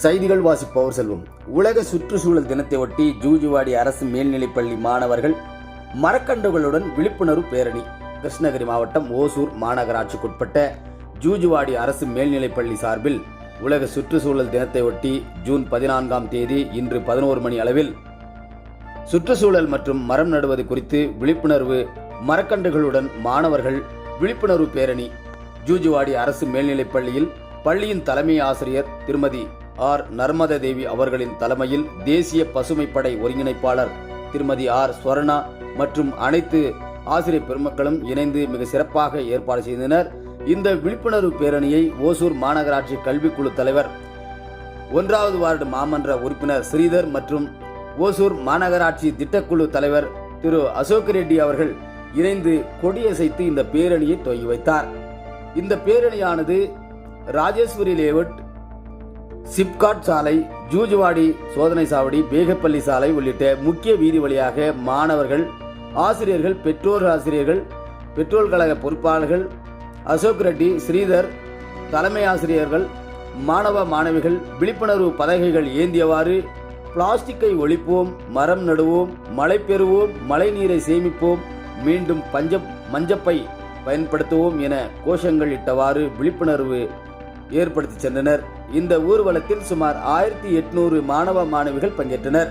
செய்திகள் வாசிப்பவர் செல்வம். உலக சுற்றுச்சூழல் தினத்தை ஒட்டி ஜூஜுவாடி அரசு மேல்நிலைப்பள்ளி மாணவர்கள் மரக்கன்றுகளுடன் விழிப்புணர்வு பேரணி. கிருஷ்ணகிரி மாவட்டம் ஓசூர் மாநகராட்சிக்குட்பட்ட ஜூஜுவாடி அரசு மேல்நிலைப்பள்ளி சார்பில் உலக சுற்றுச்சூழல் தினத்தை ஒட்டி ஜூன் 14ஆம் தேதி இன்று 11 மணி அளவில் சுற்றுச்சூழல் மற்றும் மரம் நடுவது குறித்து விழிப்புணர்வு மரக்கன்றுகளுடன் மாணவர்கள் விழிப்புணர்வு பேரணி ஜூஜுவாடி அரசு மேல்நிலைப்பள்ளியில் பள்ளியின் தலைமை ஆசிரியர் திருமதி ஆர் நர்மத தேவி அவர்களின் தலைமையில் தேசிய பசுமைப்படை ஒருங்கிணைப்பாளர் திருமதி ஆர் ஸ்வர்ணா மற்றும் அனைத்து ஆசிரியர் பெருமக்களும் இணைந்து மிக சிறப்பாக ஏற்பாடு செய்தனர். இந்த விழிப்புணர்வு பேரணியை ஓசூர் மாநகராட்சி கல்விக்குழு தலைவர் 1வது வார்டு மாமன்ற உறுப்பினர் ஸ்ரீதர் மற்றும் ஓசூர் மாநகராட்சி திட்டக்குழு தலைவர் திரு அசோக் ரெட்டி அவர்கள் இணைந்து கொடியசைத்து இந்த பேரணியை துவங்கி வைத்தார். இந்த பேரணியானது ராஜேஸ்வரி லேஅவுட், சிப்காட் சாலை, ஜூஜுவாடி சோதனை சாவடி, பேகப்பள்ளி சாலை உள்ளிட்ட முக்கிய வீதி வழியாக மாணவர்கள், ஆசிரியர்கள், பெற்றோர் கழக பொறுப்பாளர்கள் அசோக் ரெட்டி, ஸ்ரீதர், தலைமை ஆசிரியர்கள், மாணவ மாணவிகள் விழிப்புணர்வு பதாகைகள் ஏந்தியவாறு பிளாஸ்டிக்கை ஒழிப்போம், மரம் நடுவோம், மழை பெறுவோம், மழை நீரை சேமிப்போம், மீண்டும் மஞ்சப்பை பயன்படுத்துவோம் என கோஷங்கள் இட்டவாறு விழிப்புணர்வு ஏற்படுத்தி சென்றனர். இந்த ஊர்வலத்தில் சுமார் 1800 மாணவ மாணவிகள் பங்கேற்றனர்.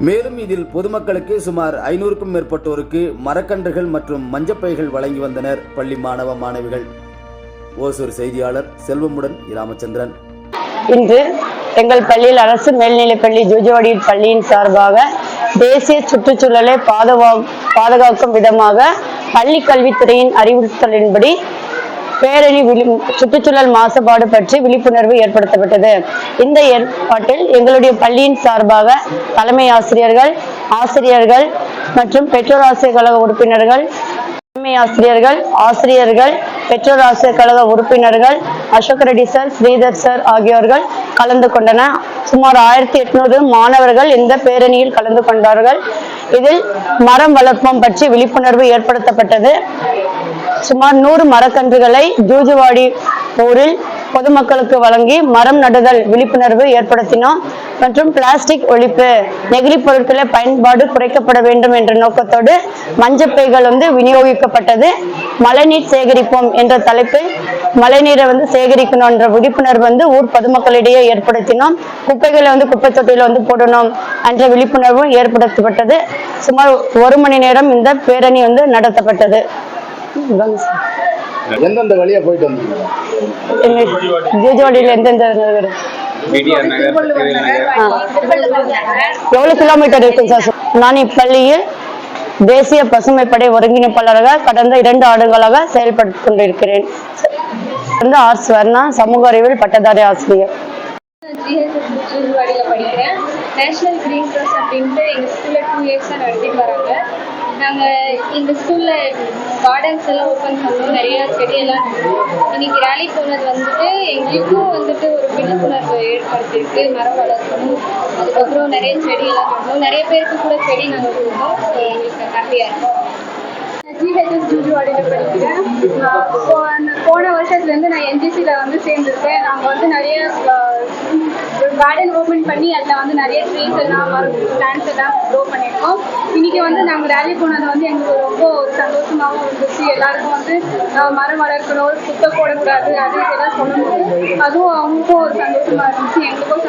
மேலும் இதில் பொதுமக்களுக்கு சுமார் 500க்கும் மேற்பட்டோருக்கு மரக்கன்றுகள் மற்றும் மஞ்சப்பைகள் வழங்கி வந்தனர் பள்ளி மாணவ மாணவிகள். ஓசூர் செய்தியாளர் செல்வமுடன் ராமச்சந்திரன். இன்று எங்கள் பள்ளியில் அரசு மேல்நிலைப்பள்ளி ஜூஜுவாடி பள்ளியின் சார்பாக தேசிய சுற்றுச்சூழலை பாதுகாக்கும் விதமாக பள்ளி கல்வித்துறையின் அறிவுறுத்தலின்படி பேரணி சுற்றுச்சூழல் மாசுபாடு பற்றி விழிப்புணர்வு ஏற்படுத்தப்பட்டது. இந்த ஏற்பாட்டில் எங்களுடைய பள்ளியின் சார்பாக தலைமை ஆசிரியர்கள் மற்றும் பெற்றோர் ஆசிரியர் கழக உறுப்பினர்கள், தலைமை ஆசிரியர்கள், பெற்றோர் ஆசிரியர் கழக உறுப்பினர்கள், அசோக் ரெட்டி சார், ஸ்ரீதர் சார் ஆகியோர்கள் கலந்து கொண்டனர். சுமார் 1800 மாணவர்கள் இந்த பேரணியில் கலந்து கொண்டார்கள். இதில் மரம் வளர்ப்போம் பற்றி விழிப்புணர்வு ஏற்படுத்தப்பட்டது. சுமார் 100 மரக்கன்றுகளை ஜூஜுவாடி ஊரில் பொதுமக்களுக்கு வழங்கி மரம் நடுதல் விழிப்புணர்வு ஏற்படுத்தினோம். மற்றும் பிளாஸ்டிக் ஒழிப்பு, நெகிழி பொருட்களை பயன்பாடு குறைக்கப்பட வேண்டும் என்ற நோக்கத்தோடு மஞ்சப்பைகள் விநியோகிக்கப்பட்டது. மழைநீர் சேகரிப்போம் என்ற தலைப்பில் மழைநீரை சேகரிக்கணும் என்ற விழிப்புணர்வு ஊர் பொதுமக்களிடையே ஏற்படுத்தினோம். குப்பைகளை குப்பை தொட்டியில போடணும் என்ற விழிப்புணர்வு ஏற்படுத்தப்பட்டது. சுமார் 1 மணி நேரம் இந்த பேரணி நடத்தப்பட்டது. எந்தெந்த வழியா போயிட்டு வந்தீங்க? ஜூஜுவாடியில எந்தெந்த எவ்வளவு கிலோமீட்டர் இருக்கு சார்? நான் இப்பள்ளியில் தேசிய பசுமைப்படை ஒருங்கிணைப்பாளராக கடந்த 2 ஆண்டுகளாக செயல்பட்டு கொண்டிருக்கிறேன். ஆர் ஸ்வர்ணா, சமூக அறிவியல் பட்டதாரி ஆசிரியர். படிக்கிறேன். நேஷனல் கிரீன் க்ராஸ் அப்படின்ட்டு எங்கள் ஸ்கூலில் 2 இயர்ஸாக நடத்திட்டு வராங்க. நாங்கள் இந்த ஸ்கூலில் கார்டன்ஸ் எல்லாம் ஓப்பன் பண்ணோம், நிறைய செடியெல்லாம் இன்னைக்கு ரேலி போனது எங்களுக்கும் ஒரு விழிப்புணர்வு ஏற்படுத்தியிருக்கு. மரம் வளர்க்கணும், அதுக்கப்புறம் நிறைய செடியெல்லாம் நடணும், நிறைய பேருக்கு கூட செடி நாங்கள் கொடுத்தோம். எங்களுக்கு ஹாப்பியாக இருக்கும். ஜிஹெச்எஸ் ஜூஜுவாடியில் படிக்கிறேன். போன வருஷத்துலேருந்து நான் என்ஜிசியில் சேர்ந்துருக்கேன். நாங்கள் நிறைய கார்டன் ஓப்பன் பண்ணி அதில் நிறைய ட்ரீஸ் எல்லாம் பிளான்ஸ் எல்லாம் க்ரோ பண்ணியிருக்கோம். இன்றைக்கி நாங்கள் ரேலி போனது எங்களுக்கு ரொம்ப ஒரு சந்தோஷமாகவும் இருந்துச்சு. எல்லாருக்கும் மரம் வளர்க்கணும், குப்பை போடக்கூடாது, அது இதெல்லாம் சொல்லணும். அதுவும் அவங்களுக்கும் ஒரு சந்தோஷமாக இருந்துச்சு, எங்களுக்கும்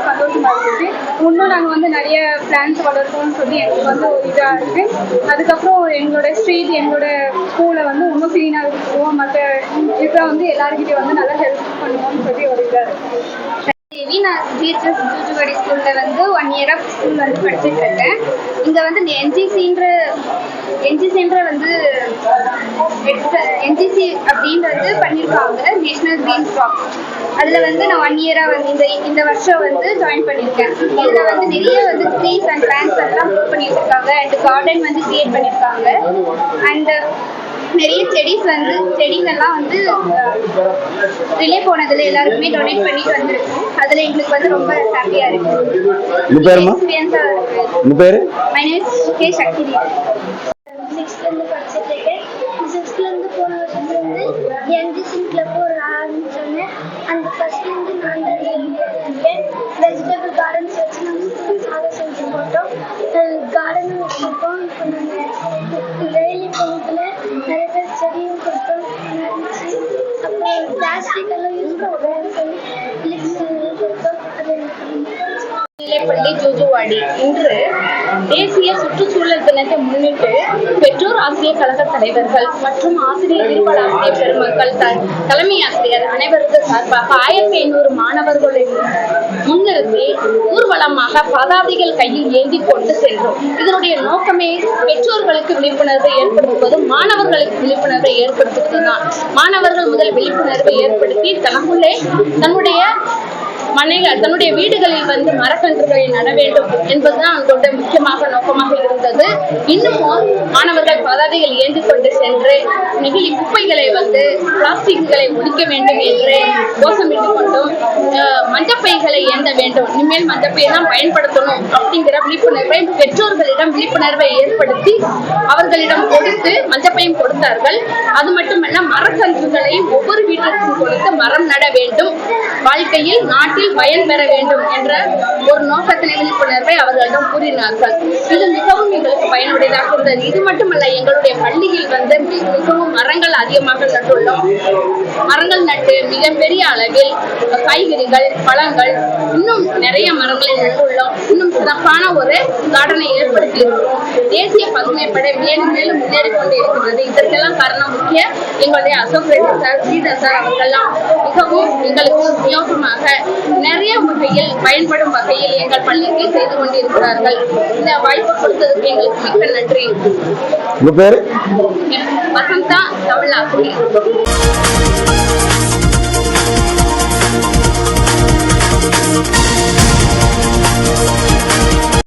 சந்தோஷமாக இருந்துச்சு. இன்னும் நாங்கள் நிறைய பிளான்ஸ் வளர்க்கணும்னு சொல்லி எங்களுக்கு ஒரு இதாக இருக்குது. அதுக்கப்புறம் எங்களோட ஸ்ட்ரீட், எங்களோட ஸ்கூலை இன்னும் க்ளீனாக இருக்குவோம், மற்ற இருக்கிற எல்லாருக்கிட்டையும் நல்லா ஹெல்ப் பண்ணுவோம்னு சொல்லி ஒரு இதாக இருக்குது. தேவி, நான் ஜிஹெச்எஸ் ஜூஜுவாடி ஸ்கூலில் 1 இயராக ஸ்கூல் படிச்சுட்டு இருக்கேன். இங்கே என்ஜிசி அப்படின்றது பண்ணியிருக்காங்க, நேஷனல் கிரீன் க்ராப். அதில் நான் 1 இயராக இந்த வருஷம் ஜாயின் பண்ணியிருக்கேன். இதில் நிறைய ட்ரீஸ் அண்ட் பிளான்ஸ் எல்லாம் க்ரோ பண்ணி வச்சுருக்காங்க. அண்ட் கார்டன் கிரியேட் பண்ணியிருக்காங்க. அண்ட் நிறைய செடிங்கெல்லாம் ரிலே போனதில் எல்லாருக்குமே டொனேட் பண்ணிட்டு வந்திருக்கோம். அதில் எங்களுக்கு ரொம்ப ஹாப்பியாக இருக்குது. My name is K Sakthi. 6th படிச்சுட்டு இருக்கேன். 6th போன வருஷத்துலேருந்து என்ஜிசி கிளப் ஆரம்பிச்சோன்னே அந்த ஃபர்ஸ்ட்லேருந்து நான் ஹெல்ப் பண்ணாங்க. டெய்லி போனதுல நிறைய பேர் செடியும் கொடுத்தோம், இருந்துச்சு. அப்புறம் பிளாஸ்டிக் எல்லாம் யூஸ் பண்ணுறது கொடுத்தோம். அது மேல்நிலைப்பள்ளி ஜூஜுவாடி இன்று தேசிய சுற்றுச்சூழல் தினத்தை முன்னிட்டு பெற்றோர் ஆசிரியர் கழக தலைவர்கள் மற்றும் ஆசிரியர் இருபடாசிரியர் பெருமக்கள் தலைமை ஆசிரியர் அனைவருக்கு சார்பாக 1500 மாணவர்களை முன்னிறுத்தி ஊர்வலமாக பதாதைகள் கையில் ஏந்தி கொண்டு சென்றோம். இதனுடைய நோக்கமே பெற்றோர்களுக்கு விழிப்புணர்வை ஏற்படுத்துவதும் மாணவர்களுக்கு விழிப்புணர்வை ஏற்படுத்துவதுதான். மாணவர்கள் முதல் விழிப்புணர்வை ஏற்படுத்தி தன்னுடைய வீடுகளில் வந்து மரக்கன்றுகளை நட வேண்டும் என்பதுதான் அவர்களுடைய முக்கியமாக நோக்கமாக இருந்தது. இன்னமும் மாணவர்கள் பதாதைகள் ஏந்தி கொண்டு சென்று நெகிழி குப்பைகளை பிளாஸ்டிக்குகளை ஒழிக்க வேண்டும் என்று கோஷமிட்டுக் கொண்டும் மஞ்சப்பைகளை ஏந்த வேண்டும், இனிமேல் மஞ்சப்பை தான் பயன்படுத்தணும் அப்படிங்கிற விழிப்புணர்வை பெற்றோர்களிடம் விழிப்புணர்வை ஏற்படுத்தி அவர்களிடம் கொடுத்து மஞ்சப்பையும் கொடுத்தார்கள். அது மட்டுமல்ல, மரக்கன்றுகளை ஒவ்வொரு வீட்டிற்கும் கொடுத்து மரம் நட வேண்டும், வாழ்க்கையில் நாட்டில் பயன் பெற வேண்டும் என்ற ஒரு நோக்கத்தினை விழிப்புணர்வை அவர்களிடம் கூறினார்கள். இது மிகவும் எங்களுக்கு பயனுடையதாக இருந்தது. இது மட்டுமல்ல, எங்களுடைய பள்ளியில் மிகவும் மரங்கள் அதிகமாக நட்டுள்ளோம். மரங்கள் நட்டு மிகப்பெரிய அளவில் காய்கறிகள், பழங்கள், இன்னும் நிறைய மரங்களை நட்டுள்ளோம். இன்னும் சிறப்பான ஒரு கார்டனை ஏற்படுத்தி இருக்கிறோம். தேசிய பசுமை படை மேலும் மேலும் முன்னேறி கொண்டு இருக்கிறது. இதற்கெல்லாம் காரணம் எங்களுடைய அசோசியேட் சார், ஸ்ரீதர் சார் அவர்கள்லாம் மிகவும் எங்களுக்கு உபயோகமாக நிறைய வகையில் பயன்படும் வகையில் எங்கள் பள்ளிக்கு செய்து கொண்டிருக்கிறார்கள். இந்த வாய்ப்பு கொடுத்ததுக்கு எங்களுக்கு மிக்க நன்றி. உங்க பேரு? வசந்தா, தமிழ் ஆசிரியர்.